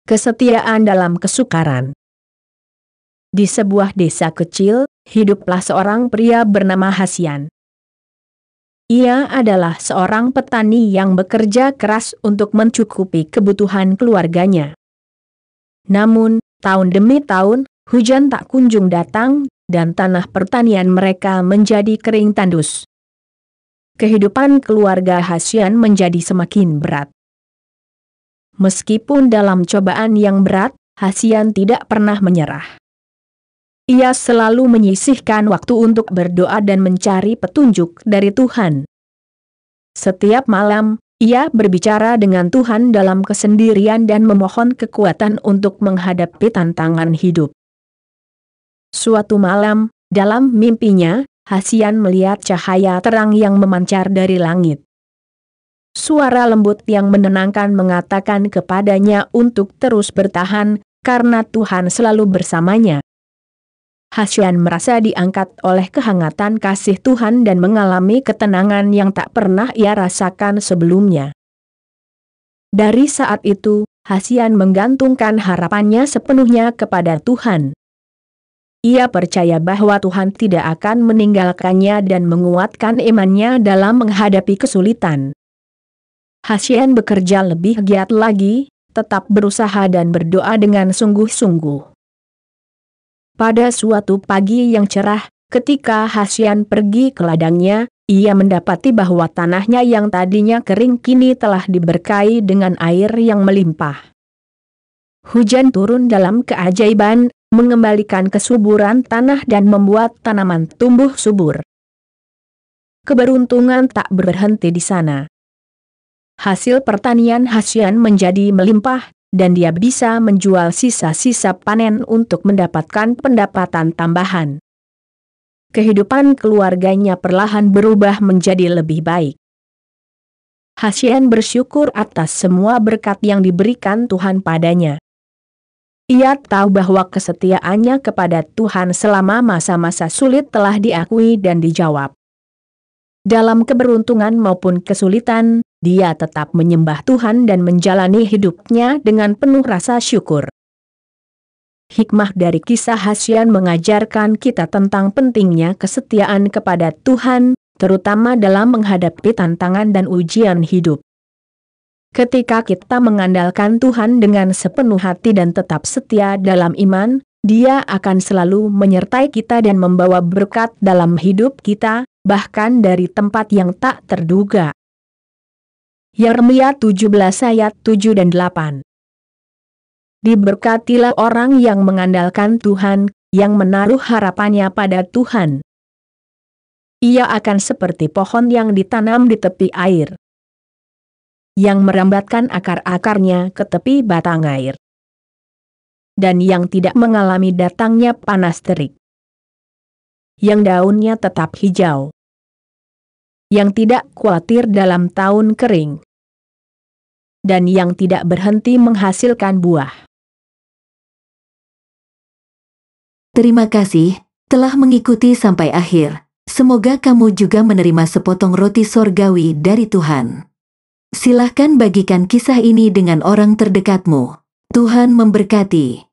Kesetiaan dalam kesukaran. Di sebuah desa kecil, hiduplah seorang pria bernama Hasian. Ia adalah seorang petani yang bekerja keras untuk mencukupi kebutuhan keluarganya. Namun, tahun demi tahun, hujan tak kunjung datang, dan tanah pertanian mereka menjadi kering tandus. Kehidupan keluarga Hasian menjadi semakin berat. Meskipun dalam cobaan yang berat, Hasian tidak pernah menyerah. Ia selalu menyisihkan waktu untuk berdoa dan mencari petunjuk dari Tuhan. Setiap malam, ia berbicara dengan Tuhan dalam kesendirian dan memohon kekuatan untuk menghadapi tantangan hidup. Suatu malam, dalam mimpinya, Hasian melihat cahaya terang yang memancar dari langit. Suara lembut yang menenangkan mengatakan kepadanya untuk terus bertahan, karena Tuhan selalu bersamanya. Hasian merasa diangkat oleh kehangatan kasih Tuhan dan mengalami ketenangan yang tak pernah ia rasakan sebelumnya. Dari saat itu, Hasian menggantungkan harapannya sepenuhnya kepada Tuhan. Ia percaya bahwa Tuhan tidak akan meninggalkannya dan menguatkan imannya dalam menghadapi kesulitan. Hasian bekerja lebih giat lagi, tetap berusaha dan berdoa dengan sungguh-sungguh. Pada suatu pagi yang cerah, ketika Hasian pergi ke ladangnya, ia mendapati bahwa tanahnya yang tadinya kering kini telah diberkahi dengan air yang melimpah. Hujan turun dalam keajaiban, mengembalikan kesuburan tanah dan membuat tanaman tumbuh subur. Keberuntungan tak berhenti di sana. Hasil pertanian Hasian menjadi melimpah, dan dia bisa menjual sisa-sisa panen untuk mendapatkan pendapatan tambahan. Kehidupan keluarganya perlahan berubah menjadi lebih baik. Hasian bersyukur atas semua berkat yang diberikan Tuhan padanya. Ia tahu bahwa kesetiaannya kepada Tuhan selama masa-masa sulit telah diakui dan dijawab. Dalam keberuntungan maupun kesulitan, dia tetap menyembah Tuhan dan menjalani hidupnya dengan penuh rasa syukur. Hikmah dari kisah Hasian mengajarkan kita tentang pentingnya kesetiaan kepada Tuhan, terutama dalam menghadapi tantangan dan ujian hidup. Ketika kita mengandalkan Tuhan dengan sepenuh hati dan tetap setia dalam iman, Dia akan selalu menyertai kita dan membawa berkat dalam hidup kita, bahkan dari tempat yang tak terduga. Yeremia 17 ayat 7 dan 8. Diberkatilah orang yang mengandalkan Tuhan, yang menaruh harapannya pada Tuhan. Ia akan seperti pohon yang ditanam di tepi air, yang merambatkan akar-akarnya ke tepi batang air, dan yang tidak mengalami datangnya panas terik, yang daunnya tetap hijau, yang tidak khawatir dalam tahun kering, dan yang tidak berhenti menghasilkan buah. Terima kasih telah mengikuti sampai akhir. Semoga kamu juga menerima sepotong roti sorgawi dari Tuhan. Silahkan bagikan kisah ini dengan orang terdekatmu. Tuhan memberkati.